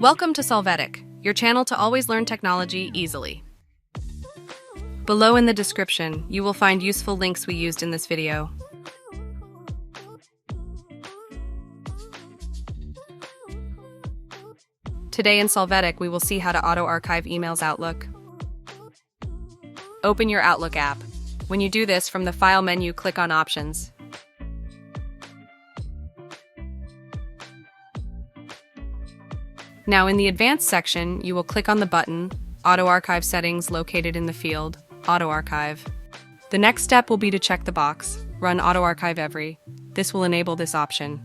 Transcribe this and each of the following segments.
Welcome to Solvetic, your channel to always learn technology easily. Below in the description, you will find useful links we used in this video. Today in Solvetic, we will see how to auto-archive emails Outlook. Open your Outlook app. When you do this, from the File menu, click on Options. Now in the Advanced section, you will click on the button Auto Archive Settings located in the field Auto Archive. The next step will be to check the box Run Auto Archive Every. This will enable this option.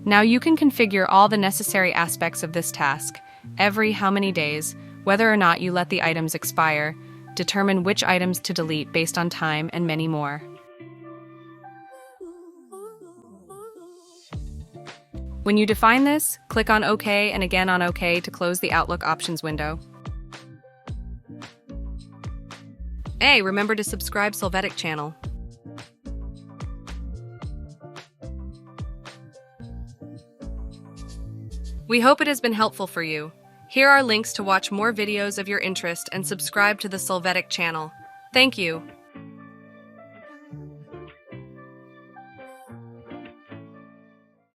Now you can configure all the necessary aspects of this task, every how many days, whether or not you let the items expire, determine which items to delete based on time, and many more. When you define this, click on OK and again on OK to close the Outlook options window. Hey, remember to subscribe Solvetic channel. We hope it has been helpful for you. Here are links to watch more videos of your interest and subscribe to the Solvetic channel. Thank you.